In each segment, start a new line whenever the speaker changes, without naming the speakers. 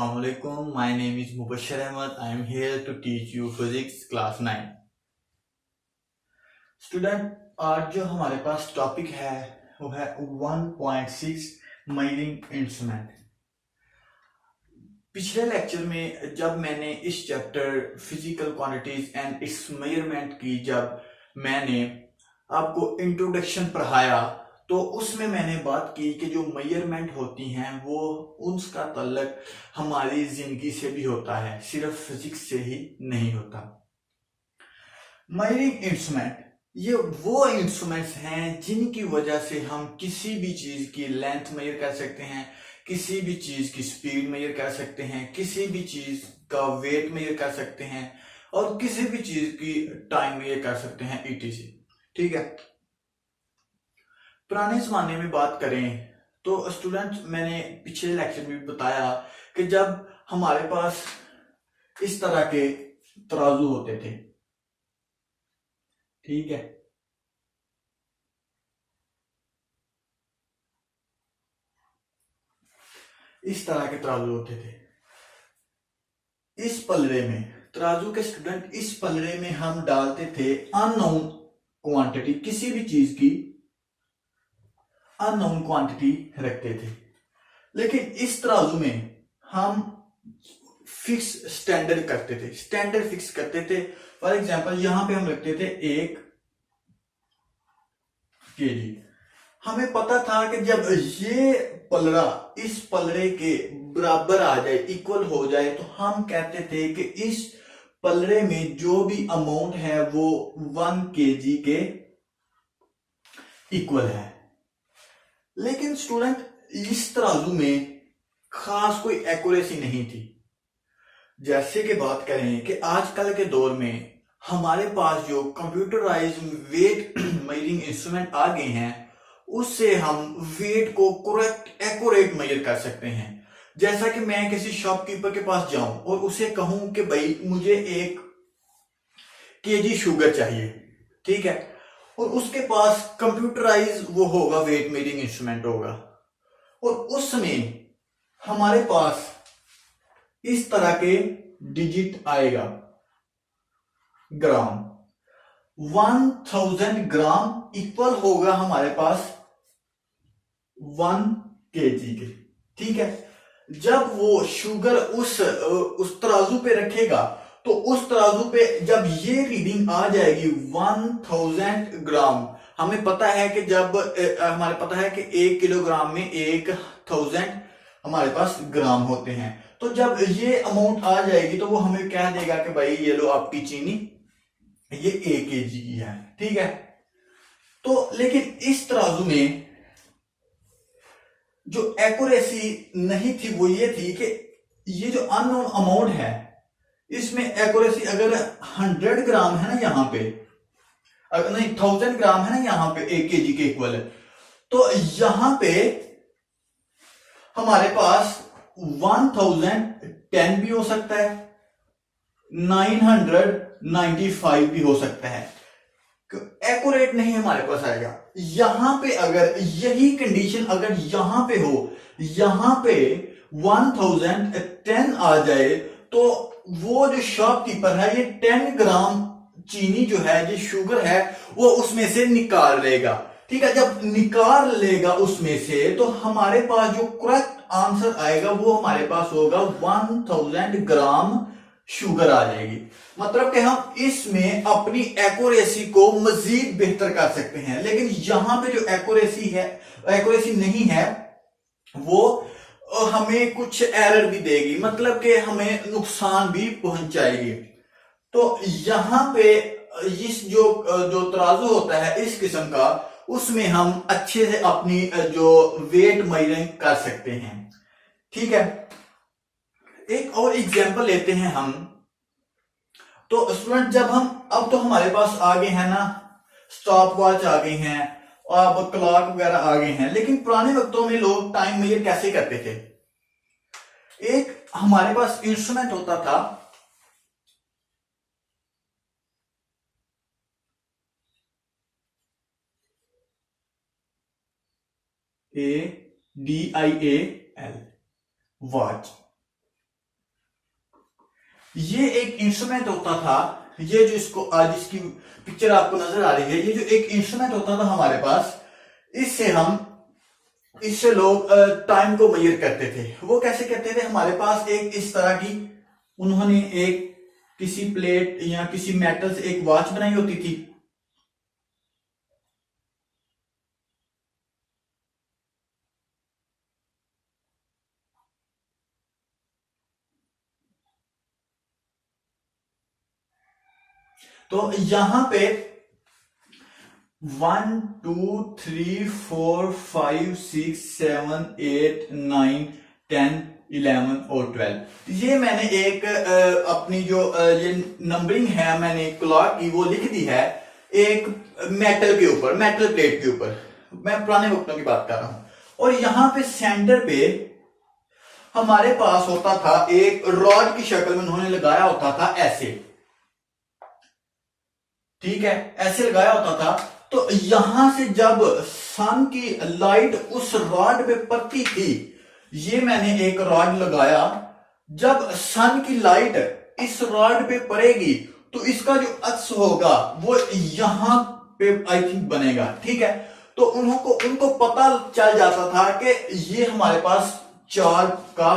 Assalamualaikum. My name is Mubashir Ahmed. I am here to teach you physics class 9. Student, आज जो हमारे पास topic है वो है 1.6 मेजरिंग इंस्ट्रूमेंट। पिछले लेक्चर में जब मैंने इस chapter physical quantities and it's measurement की जब मैंने आपको इंट्रोडक्शन पढ़ाया तो उसमें मैंने बात की कि जो मेजरमेंट होती हैं वो उसका ताल्लुक हमारी जिंदगी से भी होता है, सिर्फ फिजिक्स से ही नहीं होता। मेजरिंग इंस्ट्रूमेंट ये वो इंस्ट्रूमेंट्स हैं जिनकी वजह से हम किसी भी चीज की लेंथ मेजर कर सकते हैं, किसी भी चीज की स्पीड मेजर कर सकते हैं, किसी भी चीज का वेट मेजर कर सकते हैं और किसी भी चीज की टाइम मेजर कर सकते हैं etc। ठीक है, पुराने जमाने में बात करें तो स्टूडेंट मैंने पिछले लेक्चर में भी बताया कि जब हमारे पास इस तरह के तराजू होते थे, ठीक है, इस तरह के तराजू होते थे। इस पलड़े में तराजू के स्टूडेंट इस पलड़े में हम डालते थे अननोन क्वांटिटी, किसी भी चीज की अननोन क्वांटिटी रखते थे। लेकिन इस तराजू में हम फिक्स स्टैंडर्ड करते थे, स्टैंडर्ड फिक्स करते थे। फॉर एग्जांपल यहां पे हम रखते थे 1 kg। हमें पता था कि जब ये पलड़ा इस पलड़े के बराबर आ जाए, इक्वल हो जाए, तो हम कहते थे कि इस पलड़े में जो भी अमाउंट है वो 1 kg के इक्वल है। लेकिन स्टूडेंट इस तराजू में खास कोई एक्यूरेसी नहीं थी। जैसे कि बात करें कि आजकल के दौर में हमारे पास जो कंप्यूटराइज वेट मेजरिंग इंस्ट्रूमेंट आ गए हैं उससे हम वेट को करेक्ट एक्यूरेट मेजर कर सकते हैं। जैसा कि मैं किसी शॉपकीपर के पास जाऊं और उसे कहूं कि भाई मुझे 1 kg शुगर चाहिए, ठीक है, और उसके पास कंप्यूटराइज वो होगा, वेट मेजरिंग इंस्ट्रूमेंट होगा, और उस समय हमारे पास इस तरह के डिजिट आएगा, ग्राम, 1000 ग्राम इक्वल होगा हमारे पास 1 kg के, ठीक है। जब वो शुगर उस तराजू पे रखेगा तो उस तराजू पे जब ये रीडिंग आ जाएगी 1000 ग्राम, हमें पता है कि जब हमारे पता है कि 1 किलोग्राम में 1000 हमारे पास ग्राम होते हैं, तो जब ये अमाउंट आ जाएगी तो वो हमें कह देगा कि भाई ये लो आपकी चीनी, ये 1 kg की है, ठीक है। तो लेकिन इस तराजू में जो एक्यूरेसी नहीं थी वो ये थी कि ये जो अननोन अमाउंट है इसमें एक्यूरेसी अगर 100 ग्राम है ना यहाँ पे, अगर नहीं 1000 ग्राम है ना यहाँ पे 1 kg के इक्वल है, तो यहां पे हमारे पास 1010 भी हो सकता है, 995 भी हो सकता है, एक्यूरेट नहीं हमारे पास आएगा। यहां पे अगर यही कंडीशन अगर यहां पे हो, यहां पे 1010 आ जाए तो वो जो शॉपकीपर है ये 10 ग्राम चीनी जो है, जो शुगर है, वो उसमें से निकाल लेगा, ठीक है। जब निकाल लेगा उसमें से तो हमारे पास जो करेक्ट आंसर आएगा वो हमारे पास होगा 1000 ग्राम शुगर आ जाएगी। मतलब कि हम इसमें अपनी एक्यूरेसी को मजीद बेहतर कर सकते हैं। लेकिन यहां पे जो एक्यूरेसी है, एक्यूरेसी नहीं है, वो हमें कुछ एरर भी देगी, मतलब कि हमें नुकसान भी पहुंचाएगी। तो यहां पे इस जो तराजू होता है इस किस्म का, उसमें हम अच्छे से अपनी जो वेट मेजरिंग कर सकते हैं, ठीक है। एक और एग्जांपल लेते हैं हम। तो स्टूडेंट जब हम अब तो हमारे पास आ गए हैं ना, स्टॉप वॉच आ गई हैं और अब क्लॉक वगैरह आ गए हैं, लेकिन पुराने वक्तों में लोग टाइम मेजर कैसे करते थे? एक हमारे पास इंस्ट्रूमेंट होता था, DIAL, वॉच। ये एक इंस्ट्रूमेंट होता था, ये जो इसको आज इसकी पिक्चर आपको नजर आ रही है, ये जो एक इंस्ट्रूमेंट होता था हमारे पास, इससे लोग टाइम को मेजर करते थे। वो कैसे करते थे, हमारे पास एक इस तरह की उन्होंने एक किसी प्लेट या किसी मेटल से एक वॉच बनाई होती थी। तो यहां पे 1 2 3 4 5 6 7 8 9 10 11 और 12 ये मैंने एक अपनी जो ये नंबरिंग है मैंने क्लॉक की वो लिख दी है एक मेटल के ऊपर, मेटल प्लेट के ऊपर। मैं पुराने वक्तों की बात कर रहा हूं। और यहां पे सेंटर पे हमारे पास होता था एक रॉड की शक्ल में उन्होंने लगाया होता था ऐसे, ठीक है, ऐसे लगाया होता था। तो यहां से जब सन की लाइट उस रॉड पे पड़ती थी, ये मैंने एक रॉड लगाया, जब सन की लाइट इस रॉड पे पड़ेगी तो इसका जो अक्स होगा वो यहां पे आई थिंक बनेगा, ठीक है। तो उनको पता चल जाता था कि ये हमारे पास 4 का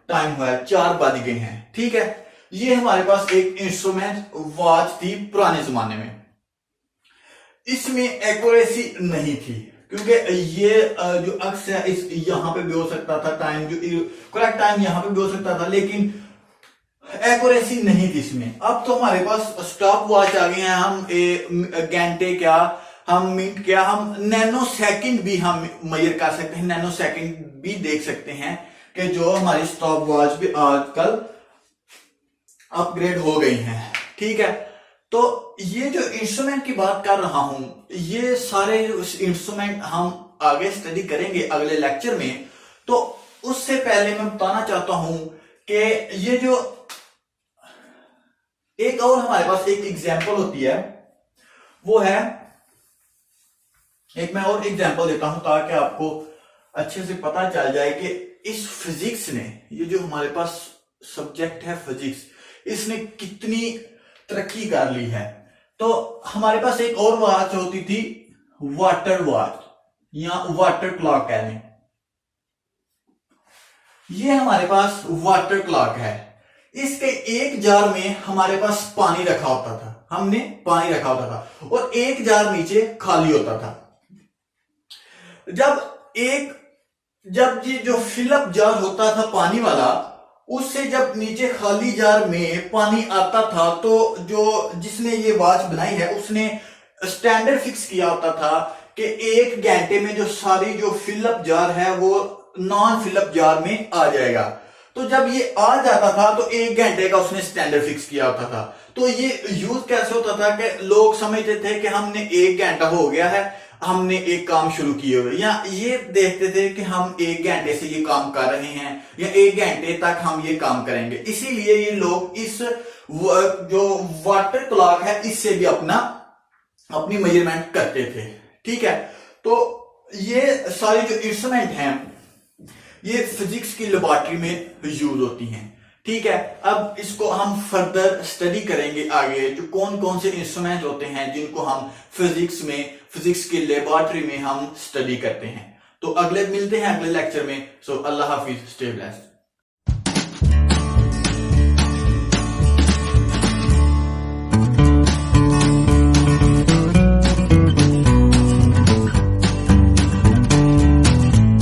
टाइम हुआ है, 4 बज गए हैं, ठीक है। ये हमारे पास एक इंस्ट्रूमेंट वॉच थी पुराने जमाने में। इसमें एक्यूरेसी नहीं थी क्योंकि ये जो अक्स है इस यहां पे भी हो सकता था टाइम, जो करेक्ट टाइम यहां पे भी हो सकता था, लेकिन एक्यूरेसी नहीं थी इसमें। अब तो हमारे पास स्टॉप वॉच आ गए हैं, हम घंटे क्या, हम मिनट क्या, हम नैनो सेकंड भी हम मेजर कर सकते हैं, नैनो सेकंड भी देख सकते हैं कि जो हमारी स्टॉप वॉच भी आजकल अपग्रेड हो गई हैं, ठीक है। तो ये जो इंस्ट्रूमेंट की बात कर रहा हूं, ये सारे इंस्ट्रूमेंट हम आगे स्टडी करेंगे अगले लेक्चर में। तो उससे पहले मैं बताना चाहता हूं कि ये जो एक और हमारे पास एक एग्जांपल होती है, वो है, एक मैं और एग्जांपल देता हूं ताकि आपको अच्छे से पता चल जाए कि इस फिजिक्स ने, ये जो हमारे पास सब्जेक्ट है फिजिक्स, इसने कितनी तरक्की कर ली है। तो हमारे पास एक और वॉच होती थी, वाटर वॉच या वाटर क्लॉक कह लें। ये हमारे पास वाटर क्लॉक है। इसके एक जार में हमारे पास पानी रखा होता था, हमने पानी रखा होता था, और एक जार नीचे खाली होता था। जब ये जो फिलअप जार होता था पानी वाला, उससे जब नीचे खाली जार में पानी आता था, तो जो जिसने ये वॉच बनाई है उसने स्टैंडर्ड फिक्स किया होता था कि 1 घंटे में जो सारी जो फिलअप जार है वो नॉन फिलअप जार में आ जाएगा। तो जब ये आ जाता था तो 1 घंटे का उसने स्टैंडर्ड फिक्स किया होता था। तो ये यूज कैसे होता था कि लोग समझते थे कि हमने 1 घंटा हो गया है, हमने एक काम शुरू किए हुए, या ये देखते थे कि हम 1 घंटे से ये काम कर रहे हैं या 1 घंटे तक हम ये काम करेंगे। इसीलिए ये लोग इस जो वाटर क्लॉक है इससे भी अपनी मेजरमेंट करते थे, ठीक है। तो ये सारे जो इंस्ट्रूमेंट हैं ये फिजिक्स की लेबोरेटरी में यूज होती हैं, ठीक है। अब इसको हम फर्दर स्टडी करेंगे आगे, जो कौन कौन से इंस्ट्रूमेंट होते हैं जिनको हम फिजिक्स की लेबोरेटरी में हम स्टडी करते हैं। तो अगले मिलते हैं अगले लेक्चर में। सो अल्लाह हाफिज, स्टे ब्लेस्ड।